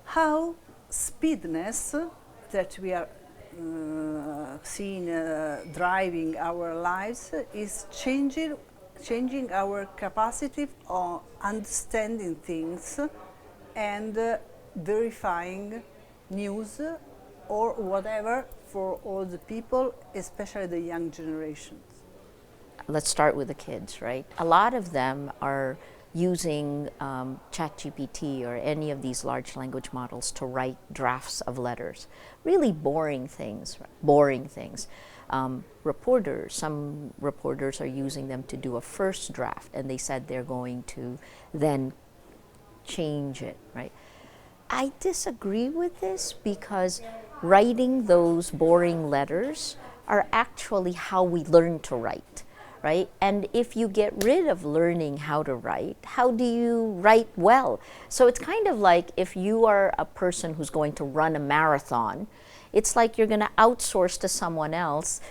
How speediness that we are seeing driving our lives is changing our capacity of understanding things and verifying news or whatever for all the people, especially the young generations. Let's start with the kids, right? A lot of them are using ChatGPT or any of these large language models to write drafts of letters. Really boring things, some reporters are using them to do a first draft, and they said they're going to then change it, right? I disagree with this because writing those boring letters are actually how we learn to write, right? And if you get rid of learning how to write, how do you write well? So it's kind of like if you are a person who's going to run a marathon, it's like you're going to outsource to someone else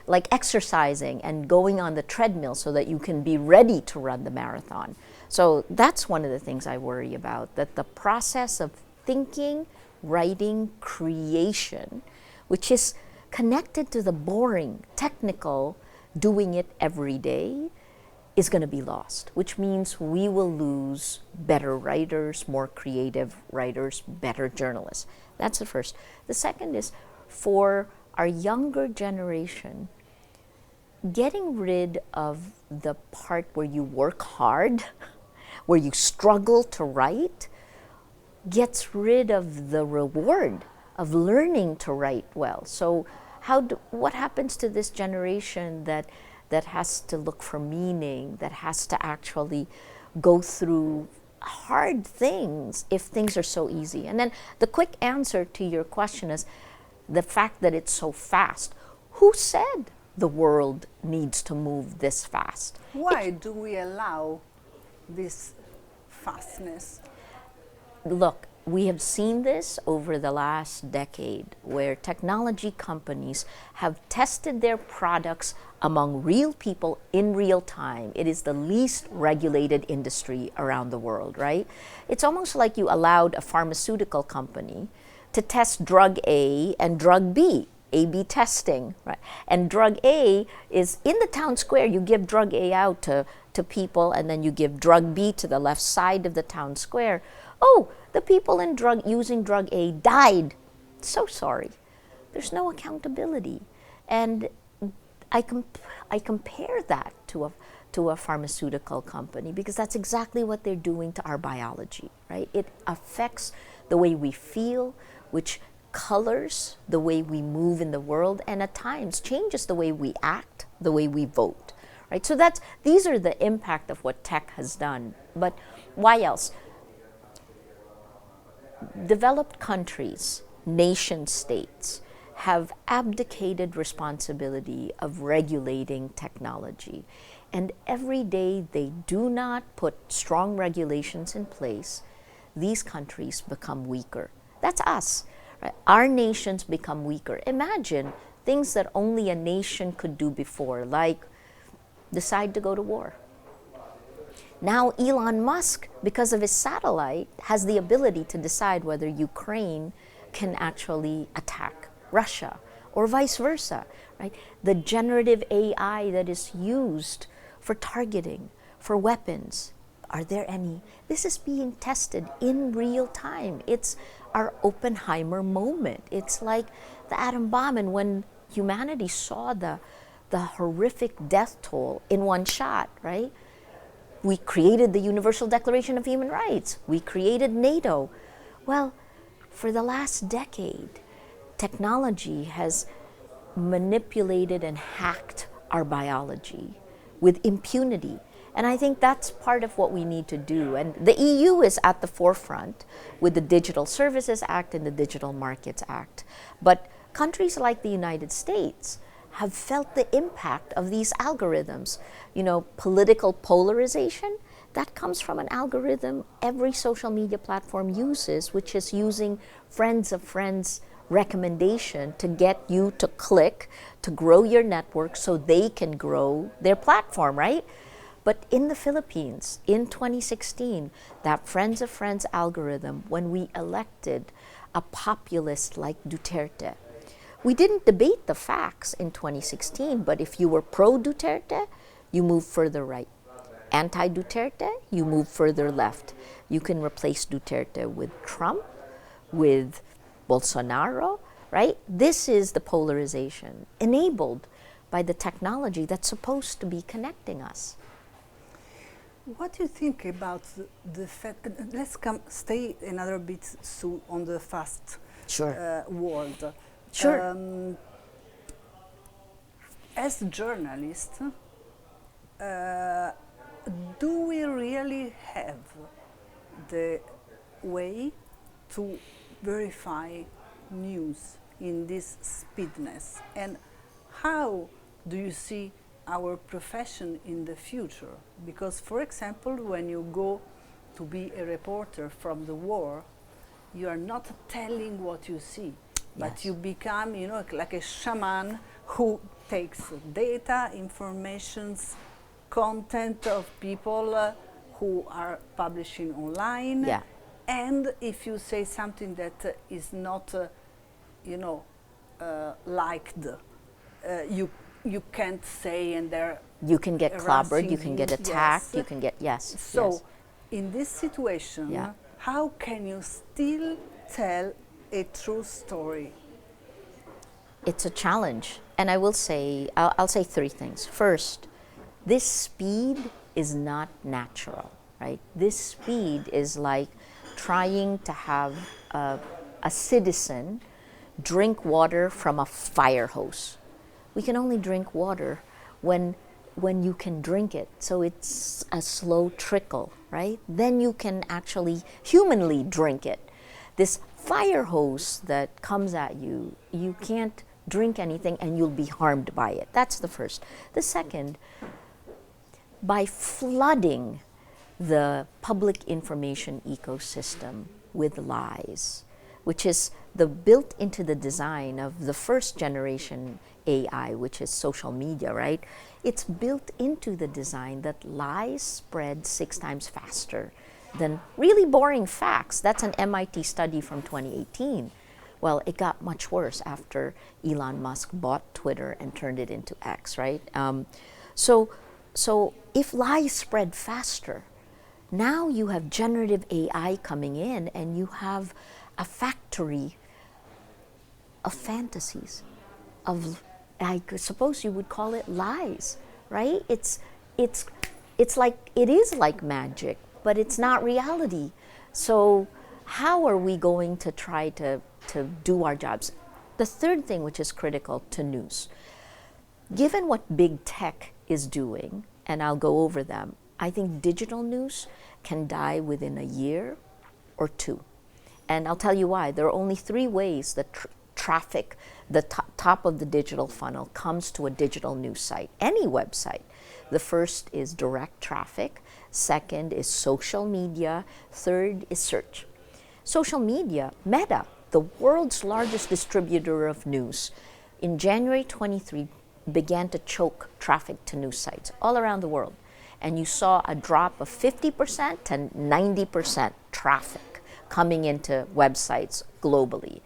like exercising and going on the treadmill so that you can be ready to run the marathon. So that's one of the things I worry about, that the process of thinking, writing, creation, which is connected to the boring, technical, doing it every day, is going to be lost, which means we will lose better writers, more creative writers, better journalists. That's the first. The second is for our younger generation, getting rid of the part where you work hard, where you struggle to write, gets rid of the reward of learning to write well. So what happens to this generation that has to look for meaning, that has to actually go through hard things if things are so easy? And then the quick answer to your question is the fact that it's so fast. Who said the world needs to move this fast? Why do we allow this fastness? Look, we have seen this over the last decade where technology companies have tested their products among real people in real time. It is the least regulated industry around the world, right? It's almost like you allowed a pharmaceutical company to test drug A and drug B, A-B testing, right? And drug A is in the town square. You give drug A out to people, and then you give drug B to the left side of the town square. Oh, the people using drug A died. So sorry. There's no accountability. And I compare that to a pharmaceutical company because that's exactly what they're doing to our biology, right? It affects the way we feel, which colors the way we move in the world, and at times changes the way we act, the way we vote, right? So these are the impact of what tech has done. But why else? Developed countries, nation states, have abdicated responsibility of regulating technology. And every day they do not put strong regulations in place, these countries become weaker. That's us. Right? Our nations become weaker. Imagine things that only a nation could do before, like decide to go to war. Now Elon Musk, because of his satellite, has the ability to decide whether Ukraine can actually attack Russia or vice versa, right? The generative AI that is used for targeting, for weapons, are there any? This is being tested in real time. It's our Oppenheimer moment. It's like the atom bomb, and when humanity saw the horrific death toll in one shot, right? We created the Universal Declaration of Human Rights. We created NATO. Well, for the last decade, technology has manipulated and hacked our biology with impunity. And I think that's part of what we need to do. And the EU is at the forefront with the Digital Services Act and the Digital Markets Act. But countries like the United States have felt the impact of these algorithms. You know, political polarization, that comes from an algorithm every social media platform uses, which is using friends of friends recommendation to get you to click, to grow your network so they can grow their platform, right? But in the Philippines, in 2016, that Friends of Friends algorithm, when we elected a populist like Duterte, we didn't debate the facts in 2016, but if you were pro-Duterte, you move further right. Anti-Duterte, you move further left. You can replace Duterte with Trump, with Bolsonaro, right? This is the polarization enabled by the technology that's supposed to be connecting us. What do you think about the fact? Let's stay another bit on the fast world. Sure. As journalists, do we really have the way to verify news in this speedness? And how do you see our profession in the future? Because, for example, when you go to be a reporter from the war, you are not telling what you see, but you become, like a shaman who takes data, informations, content of people who are publishing online. Yeah. And if you say something that is not, liked, you can't say, and they're you can get clobbered, you can get attacked, yes. you can get, yes. So, yes. in this situation, how can you still tell a true story? It's a challenge. And I will say, I'll say three things. First, this speed is not natural, right? This speed is like trying to have a citizen drink water from a fire hose. We can only drink water when you can drink it. So it's a slow trickle, right? Then you can actually humanly drink it. This fire hose that comes at you, you can't drink anything and you'll be harmed by it. That's the first. The second, by flooding the public information ecosystem with lies, which is built into the design of the first generation AI, which is social media, right? It's built into the design that lies spread 6 times faster than really boring facts. That's an MIT study from 2018. Well, it got much worse after Elon Musk bought Twitter and turned it into X, right? So if lies spread faster, now you have generative AI coming in and you have a factory of fantasies, of, I suppose you would call it lies, right? It's like, it is like magic, but it's not reality. So how are we going to try to do our jobs? The third thing, which is critical to news, given what big tech is doing, and I'll go over them, I think digital news can die within a year or 2. And I'll tell you why. There are only 3 ways that traffic, the top of the digital funnel, comes to a digital news site, any website. The first is direct traffic, second is social media, third is search. Social media, Meta, the world's largest distributor of news, in January 23 began to choke traffic to news sites all around the world. And you saw a drop of 50% to 90% traffic coming into websites globally.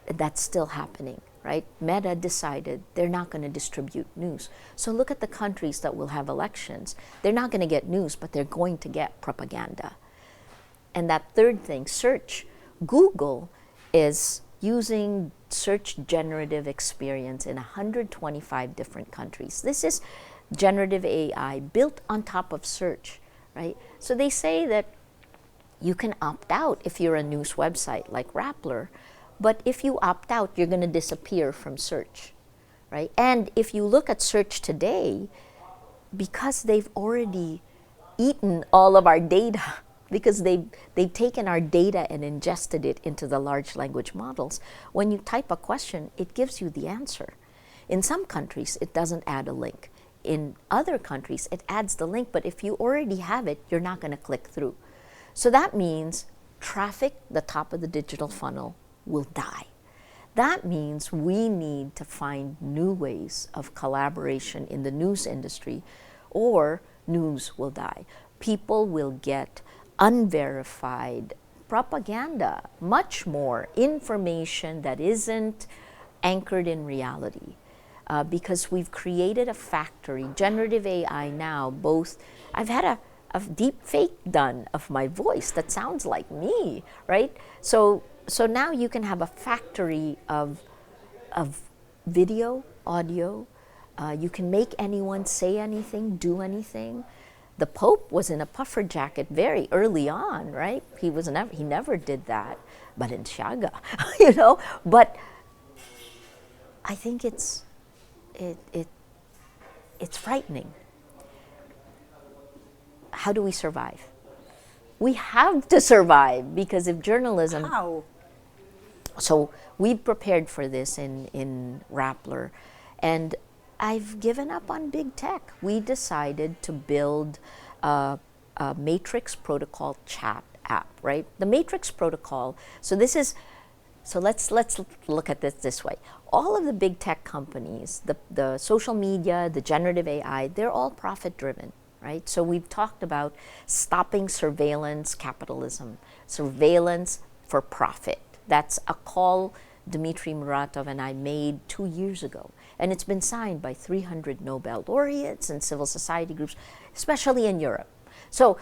That's still happening, right? Meta decided they're not going to distribute news. So look at the countries that will have elections. They're not going to get news, but they're going to get propaganda. And that third thing, search. Google is using search generative experience in 125 different countries. This is generative AI built on top of search, right? So they say that you can opt out if you're a news website like Rappler, but if you opt out, you're going to disappear from search, right? And if you look at search today, because they've already eaten all of our data, because they've taken our data and ingested it into the large language models, when you type a question, it gives you the answer. In some countries, it doesn't add a link. In other countries, it adds the link, but if you already have it, you're not going to click through. So that means traffic, the top of the digital funnel, will die. That means we need to find new ways of collaboration in the news industry or news will die. People will get unverified propaganda, much more information that isn't anchored in reality. Because we've created a factory, generative AI now, both, I've had a deep fake done of my voice that sounds like me, right? So now you can have a factory of video, audio. You can make anyone say anything, do anything. The Pope was in a puffer jacket very early on, right? He never did that, but in Shaga, you know. But I think it's frightening. How do we survive? We have to survive, because if journalism... How? So we've prepared for this in Rappler, and I've given up on big tech. We decided to build a Matrix protocol chat app, right? The Matrix protocol, so let's look at this way. All of the big tech companies, the social media, the generative AI, they're all profit driven, right? So we've talked about stopping surveillance capitalism, surveillance for profit. That's a call Dmitry Muratov and I made 2 years ago. And it's been signed by 300 Nobel laureates and civil society groups, especially in Europe. So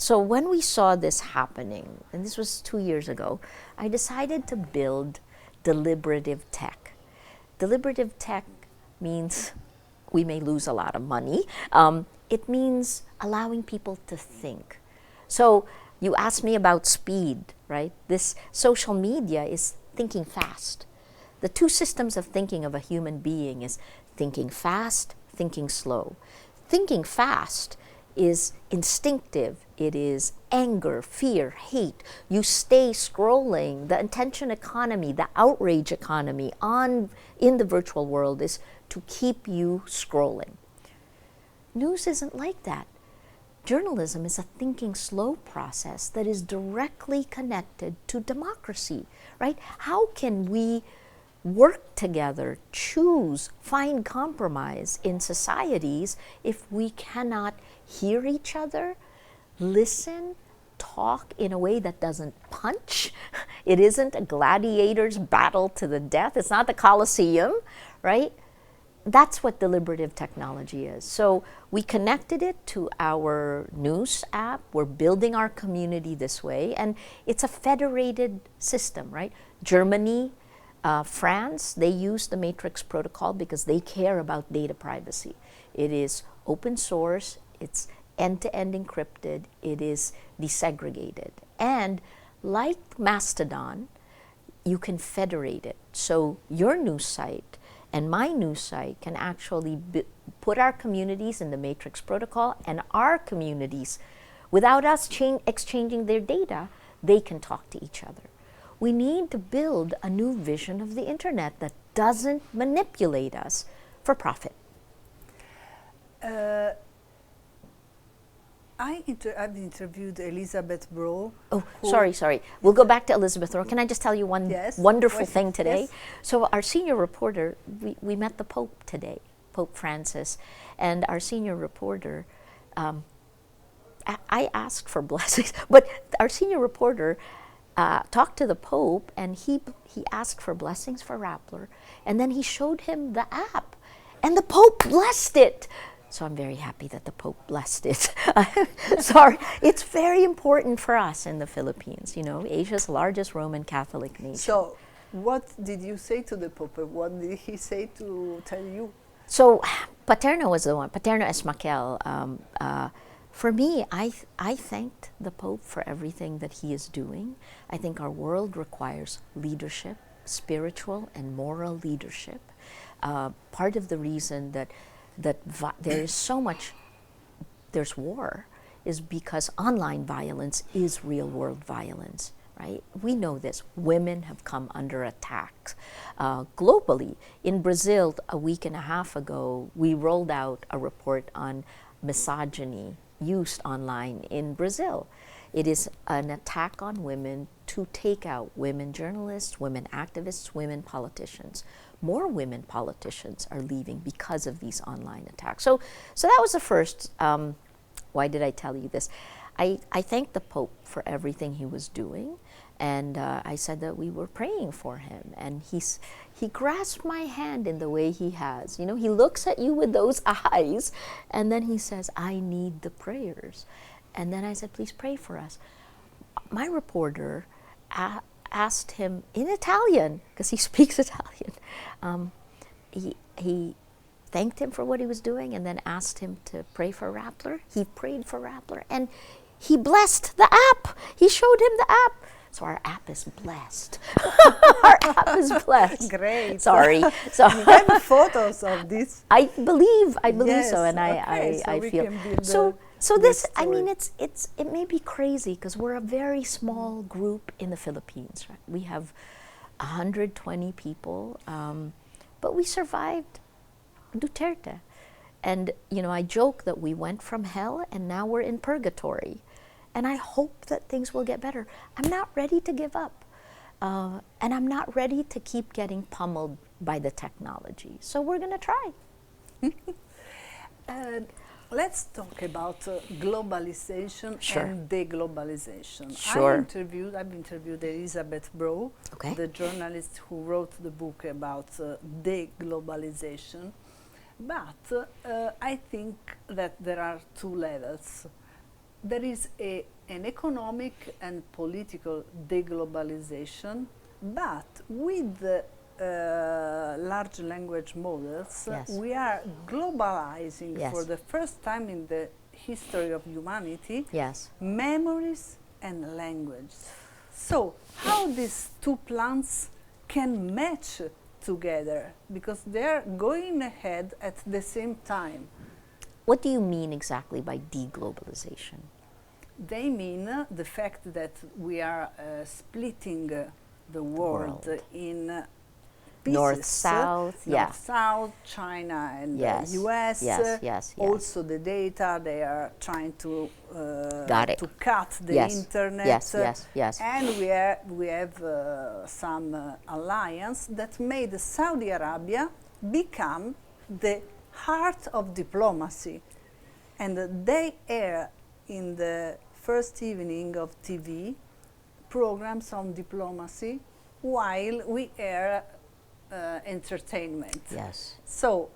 when we saw this happening, and this was 2 years ago, I decided to build deliberative tech. Deliberative tech means we may lose a lot of money. It means allowing people to think. So you asked me about speed, right? This social media is thinking fast. The two systems of thinking of a human being is thinking fast, thinking slow. Thinking fast is instinctive. It is anger, fear, hate. You stay scrolling. The attention economy, the outrage economy in the virtual world is to keep you scrolling. News isn't like that. Journalism is a thinking slow process that is directly connected to democracy, right? How can we work together, choose, find compromise in societies if we cannot hear each other, listen, talk in a way that doesn't punch? It isn't a gladiator's battle to the death. It's not the Colosseum, right? That's what deliberative technology is. So we connected it to our news app. We're building our community this way, and it's a federated system, right? Germany, France, they use the Matrix protocol because they care about data privacy. It is open source, it's end-to-end encrypted, it is desegregated. And like Mastodon, you can federate it. So your news site and my news site can actually put our communities in the Matrix protocol, and our communities, without us exchanging their data, they can talk to each other. We need to build a new vision of the internet that doesn't manipulate us for profit. I've interviewed Elizabeth Bro. Oh, sorry. We'll go back to Elizabeth Bro. Can I just tell you one wonderful thing today? Yes. So our senior reporter, we met the Pope today, Pope Francis, and our senior reporter, I asked for blessings, but our senior reporter talked to the Pope, and he asked for blessings for Rappler, and then he showed him the app, and the Pope blessed it. So I'm very happy that the Pope blessed it. Sorry, it's very important for us in the Philippines, you know, Asia's largest Roman Catholic nation. So what did you say to the Pope? What did he say to tell you? So Paterno was the one, Paterno Esmaquel. For me, I thanked the Pope for everything that he is doing. I think our world requires leadership, spiritual and moral leadership. Part of the reason that there is so much, there's war, is because online violence is real world violence, right? We know this. Women have come under attack globally. In Brazil, a week and a half ago, we rolled out a report on misogyny used online in Brazil. It is an attack on women to take out women journalists, women activists, women politicians. More women politicians are leaving because of these online attacks. So that was the first. Why did I tell you this? I thanked the Pope for everything he was doing, and I said that we were praying for him. And he grasped my hand in the way he has. You know, he looks at you with those eyes, and then he says, "I need the prayers." And then I said, "Please pray for us." My reporter asked him in Italian, because he speaks Italian. He thanked him for what he was doing and then asked him to pray for Rappler. He prayed for Rappler and he blessed the app. He showed him the app. So our app is blessed. Our app is blessed. Great. Sorry. You have photos of this? I believe Yes, so, and okay, so I we feel can build so this this. I mean, story. it may be crazy because we're a very small group in the Philippines. Right? We have 120 people, but we survived Duterte, and you know, I joke that we went from hell and now we're in purgatory, and I hope that things will get better. I'm not ready to give up, and I'm not ready to keep getting pummeled by the technology. So we're gonna try. Let's talk about globalization Sure. and deglobalization. Sure. I've interviewed Elizabeth Brough, Okay. the journalist who wrote the book about deglobalization. But I think that there are two levels. There is an economic and political deglobalization, but with the large language models, Yes. we are globalizing Yes. for the first time in the history of humanity Yes. memories and language. So how these two plans can match together, because they're going ahead at the same time. What do you mean exactly by deglobalization? They mean the fact that we are splitting the world world. in pieces. North, south, yeah. North, South, China and Yes, US. yes. Also the data, they are trying to Got it. to cut the Yes, internet. yes. And we have some alliance that made Saudi Arabia become the heart of diplomacy. And they air in the first evening of TV programs on diplomacy while we air entertainment. Yes. So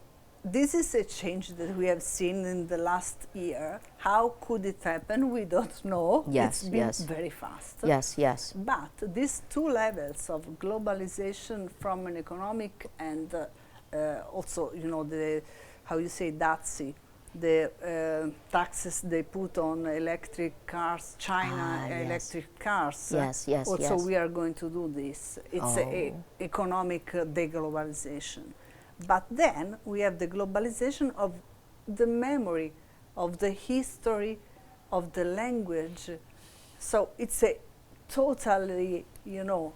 this is a change that we have seen in the last year. How could it happen? We don't know. Yes, It's been yes. very fast. Yes. But these two levels of globalization from an economic and also, you know, the, how you say, DATSI, the taxes they put on electric cars, China Yes. electric cars. Yes. Also, we are going to do this. It's a Oh. economic deglobalization. But then we have the globalization of the memory, of the history, of the language. So it's a totally, you know,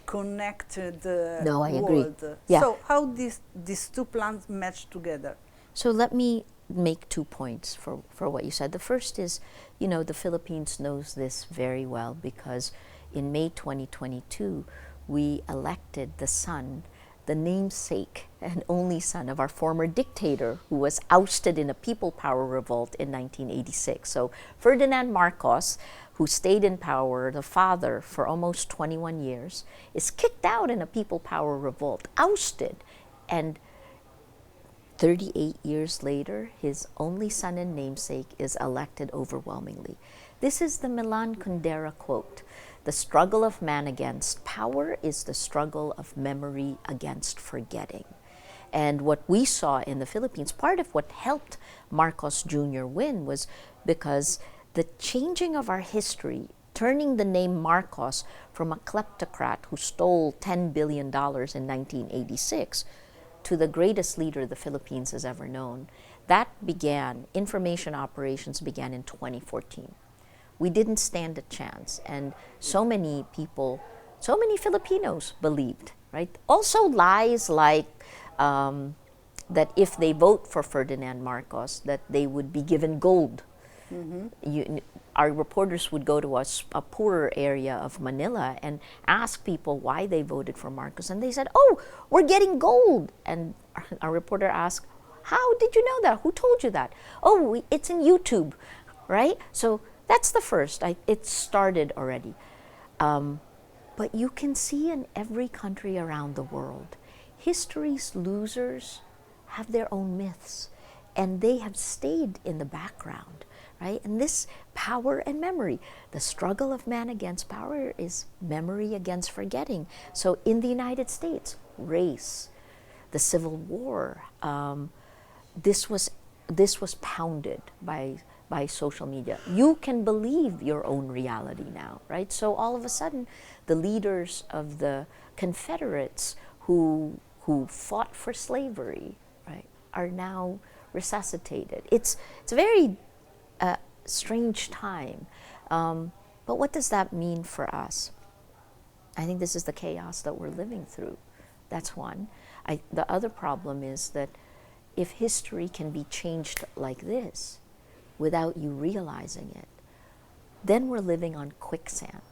connected No, I agree. world. Yeah. So how these two plans match together? So let me make 2 points for what you said. The first is, you know, the Philippines knows this very well because in May 2022, we elected the son, the namesake and only son of our former dictator who was ousted in a people power revolt in 1986. So Ferdinand Marcos, who stayed in power, the father, for almost 21 years, is kicked out in a people power revolt, ousted. And 38 years later, his only son and namesake is elected overwhelmingly. This is the Milan Kundera quote. The struggle of man against power is the struggle of memory against forgetting. And what we saw in the Philippines, part of what helped Marcos Jr. win was because the changing of our history, turning the name Marcos from a kleptocrat who stole $10 billion in 1986 to the greatest leader the Philippines has ever known, that began, information operations began in 2014. We didn't stand a chance, and so many people, so many Filipinos believed, right? Also lies like that if they vote for Ferdinand Marcos, that they would be given gold. Our reporters would go to a poorer area of Manila and ask people why they voted for Marcos, and they said, "Oh, we're getting gold." And our reporter asked, "How did you know that? Who told you that?" "Oh, it's in YouTube," right? So that's the first. It started already. But you can see in every country around the world, history's losers have their own myths, and they have stayed in the background, right? And this power and memory, the struggle of man against power is memory against forgetting. So in the United States, race, the Civil War, this was pounded by social media. You can believe your own reality now, right? So all of a sudden, the leaders of the Confederates who fought for slavery, right, are now resuscitated. It's a very strange time. But what does that mean for us? I think this is the chaos that we're living through. That's one. The other problem is that if history can be changed like this without you realizing it, then we're living on quicksand.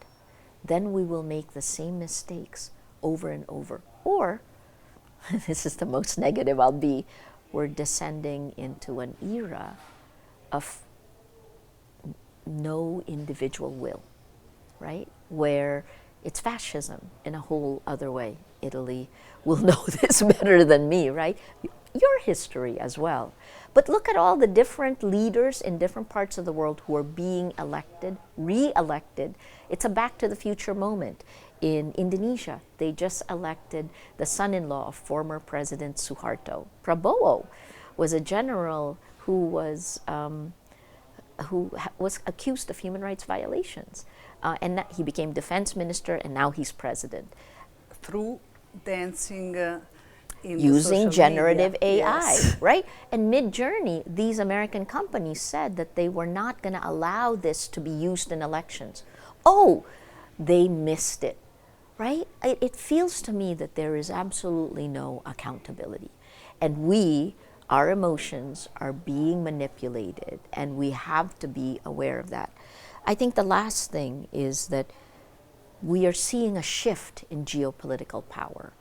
Then we will make the same mistakes over and over. Or, this is the most negative I'll be, we're descending into an era of no individual will, right? Where it's fascism in a whole other way. Italy will know this better than me, right? Your history as well. But look at all the different leaders in different parts of the world who are being elected, re-elected. It's a back to the future moment. In Indonesia, they just elected the son-in-law of former President Suharto. Prabowo was a general who was accused of human rights violations. And he became defense minister, and now he's president. Through dancing in using generative media. AI, Yes. right? And mid-journey, these American companies said that they were not going to allow this to be used in elections. Oh, they missed it, right? It feels to me that there is absolutely no accountability. And our emotions are being manipulated, and we have to be aware of that. I think the last thing is that we are seeing a shift in geopolitical power.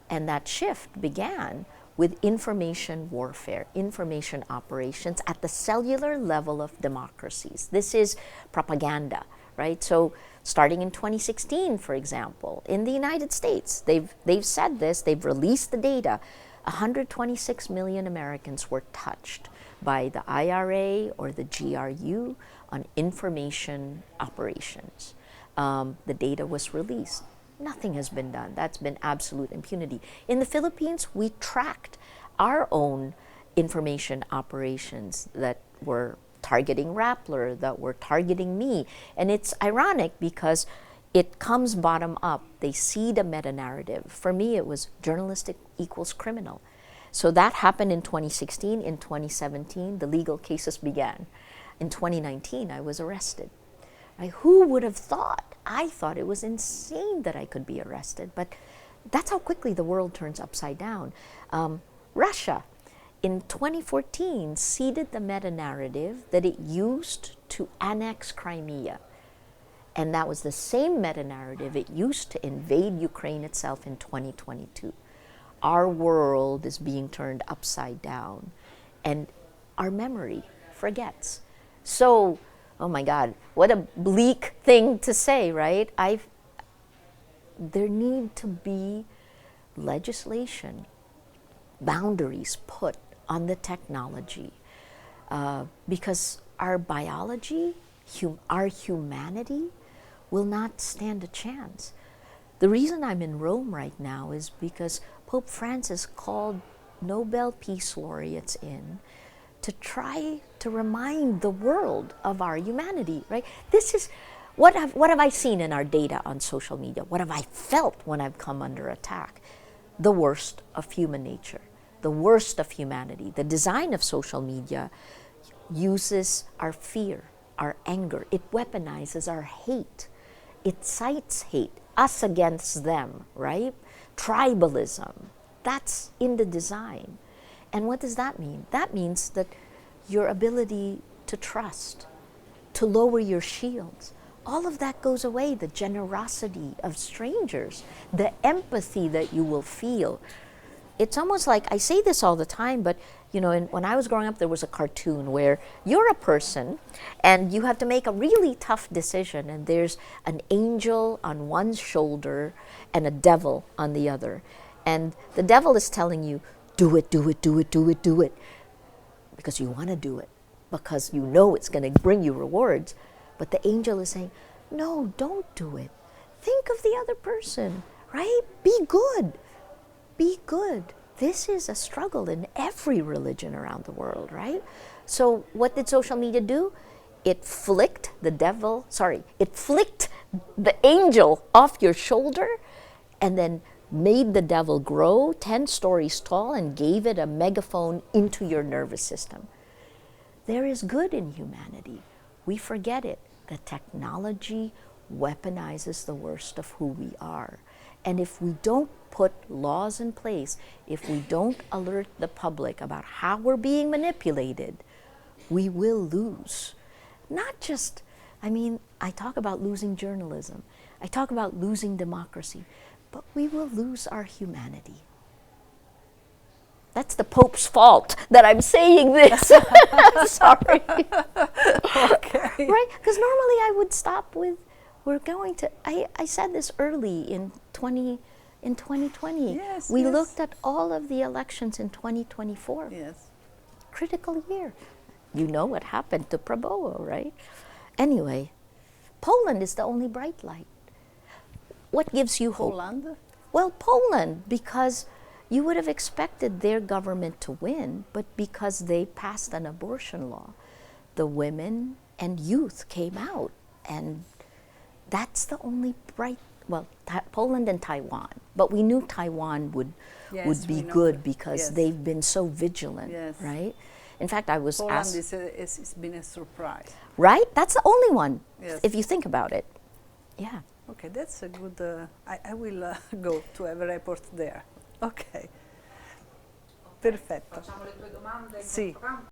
And that shift began with information warfare, information operations at the cellular level of democracies. This is propaganda, right? So starting in 2016, for example, in the United States, they've said this, they've released the data. 126 million Americans were touched by the IRA or the GRU on information operations. The data was released. Nothing has been done. That's been absolute impunity. In the Philippines, we tracked our own information operations that were targeting Rappler, that were targeting me. And it's ironic because it comes bottom up. They see the meta-narrative. For me, it was journalistic equals criminal. So that happened in 2016. In 2017, the legal cases began. In 2019, I was arrested. Who would have thought? I thought it was insane that I could be arrested, but that's how quickly the world turns upside down. Russia, in 2014, seeded the meta-narrative that it used to annex Crimea. And that was the same meta-narrative it used to invade Ukraine itself in 2022. Our world is being turned upside down, and our memory forgets. So, oh my God, what a bleak thing to say, right? There need to be legislation, boundaries put on the technology, because our biology, our humanity will not stand a chance. The reason I'm in Rome right now is because Pope Francis called Nobel Peace Laureates in to try to remind the world of our humanity, right? This is, what have I seen in our data on social media? What have I felt when I've come under attack? The worst of human nature, the worst of humanity. The design of social media uses our fear, our anger. It weaponizes our hate. It cites hate, us against them, right? Tribalism, that's in the design. And what does that mean? That means that your ability to trust to lower your shields. All of that goes away, the generosity of strangers, the empathy that you will feel. It's almost like, I say this all the time, but you know, when I was growing up, there was a cartoon where you're a person and you have to make a really tough decision, and there's an angel on one shoulder and a devil on the other. And the devil is telling you, do it, do it, do it, do it, do it, because you want to do it, because you know it's going to bring you rewards. But the angel is saying, no, don't do it. Think of the other person, right? Be good. Be good. This is a struggle in every religion around the world, right? So what did social media do? It flicked the angel off your shoulder and then made the devil grow 10 stories tall and gave it a megaphone into your nervous system. There is good in humanity. We forget it. The technology weaponizes the worst of who we are. And if we don't put laws in place, if we don't alert the public about how we're being manipulated, we will lose. Not just, I talk about losing journalism, I talk about losing democracy, but we will lose our humanity. That's the Pope's fault that I'm saying this. Sorry. Okay. Right? Because normally I would stop with, I said this early in 2020. Yes, we yes. looked at all of the elections in 2024. Yes. Critical year. You know what happened to Prabowo, right? Anyway, Poland is the only bright light. What gives you hope? Poland? Well, Poland, because you would have expected their government to win, but because they passed an abortion law, the women and youth came out, and that's the only bright, Poland and Taiwan, but we knew Taiwan would be good because yes. they've been so vigilant, yes. right? In fact, I was Poland asked... it's been a surprise. Right? That's the only one, yes. if you think about it. Yeah. Okay, that's a good, I will go to have a report there. Ok, perfetto. Facciamo le tue domande in Sì. questo campo?